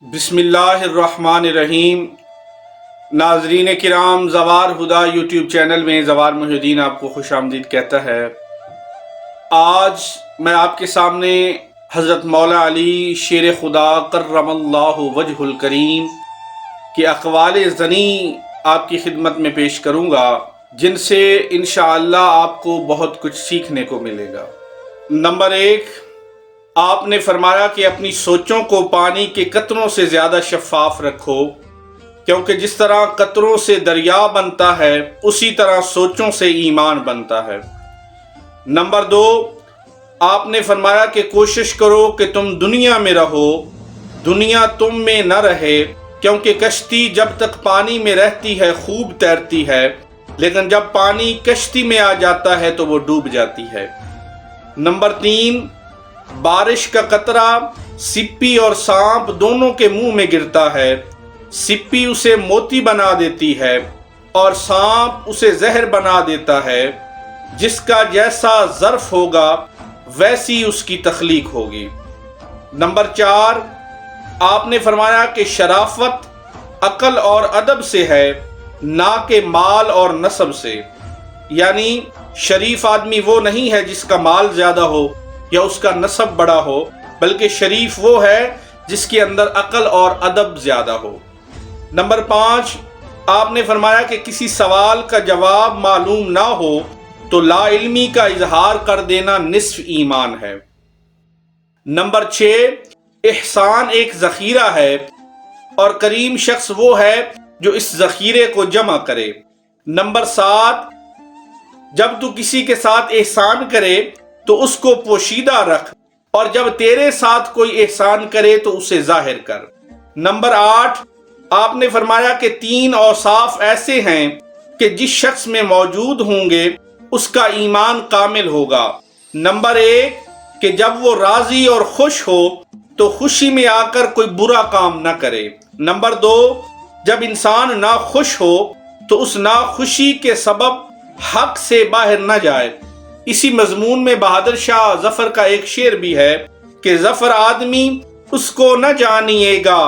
बिस्मिल्लाहिर्रहमानिर्रहीम। नाजरीन किराम, ज़वार हुदा यूट्यूब चैनल में ज़वार मुहिद्दीन आपको खुश आमदीद कहता है। आज मैं आपके सामने हज़रत मौला अली शेर खुदा कर्रमल्लाहु वजहुल करीम के अक़वाल ज़नी आपकी खिदमत में पेश करूँगा, जिनसे इंशाअल्लाह आपको बहुत कुछ सीखने को मिलेगा। नंबर 1, आपने फरमाया कि अपनी सोचों को पानी के कतरों से ज़्यादा शफ़ाफ रखो, क्योंकि जिस तरह कतरों से दरिया बनता है उसी तरह सोचों से ईमान बनता है। नंबर 2, आपने फरमाया कि कोशिश करो कि तुम दुनिया में रहो, दुनिया तुम में न रहे, क्योंकि कश्ती जब तक पानी में रहती है खूब तैरती है, लेकिन जब पानी कश्ती में आ जाता है तो वो डूब जाती है। नंबर 3, बारिश का कतरा सिप्पी और सांप दोनों के मुंह में गिरता है। सिप्पी उसे मोती बना देती है और सांप उसे जहर बना देता है। जिसका जैसा ज़र्फ होगा वैसी उसकी तख्लीक होगी। नंबर 4, आपने फरमाया कि शराफत अक्ल और अदब से है, ना कि माल और नस्ब से। यानी शरीफ आदमी वो नहीं है जिसका माल ज़्यादा हो या उसका नस्ब बड़ा हो, बल्कि शरीफ वो है जिसके अंदर अक्ल और अदब ज़्यादा हो। नंबर 5, आपने फरमाया कि किसी सवाल का जवाब मालूम ना हो तो लाइल्मी का इजहार कर देना निस्फ ईमान है। नंबर 6, एहसान एक ज़ख़ीरा है और करीम शख्स वो है जो इस ज़ख़ीरे को जमा करे। नंबर 7, जब तू किसी के साथ एहसान करे तो उसको पोशीदा रख, और जब तेरे साथ कोई एहसान करे तो उसे जाहिर कर। नंबर 8, आपने फरमाया कि 3 औसाफ ऐसे हैं कि जिस शख्स में मौजूद होंगे उसका ईमान कामिल होगा। नंबर 1, कि जब वो राजी और खुश हो तो खुशी में आकर कोई बुरा काम न करे। नंबर 2, जब इंसान ना खुश हो तो उस नाखुशी के सबब हक से बाहर न जाए। इसी मजमून में बहादुर शाह जफर का एक शेर भी है कि जफर आदमी उसको न जानिएगा,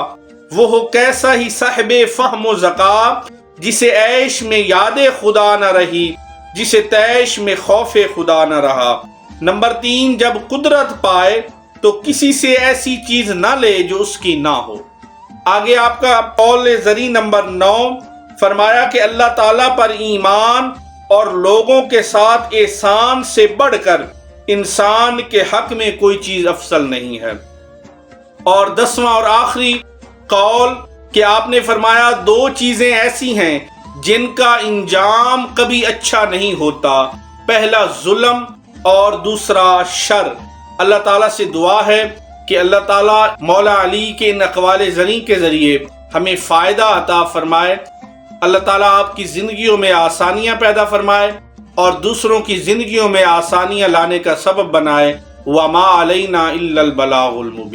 वो हो कैसा ही साहिबे फहमो ज़का, जिसे ऐश में यादे खुदा न रही, जिसे तैश में खौफे खुदा न रहा। नंबर 3, जब कुदरत पाए तो किसी से ऐसी चीज न ले जो उसकी ना हो। आगे आपका कौल ज़री नंबर 9, फरमाया कि अल्लाह ताला पर ईमान और लोगों के साथ एहसान से बढ़कर इंसान के हक में कोई चीज अफसल नहीं है। और 10वां और आखिरी कौल कि आपने फरमाया 2 चीजें ऐसी हैं जिनका इंजाम कभी अच्छा नहीं होता, पहला जुल्म और दूसरा शर। अल्लाह ताला से दुआ है कि अल्लाह ताला मौला अली के इन अक़वाल ज़नी के ज़रिए हमें फ़ायदा अता फरमाए। अल्लाह ताला आपकी ज़िंदगियों में आसानियाँ पैदा फरमाए और दूसरों की ज़िंदगियों में आसानियाँ लाने का सबब बनाए। वमा अलैना इल्लल बलागुल मुबीन।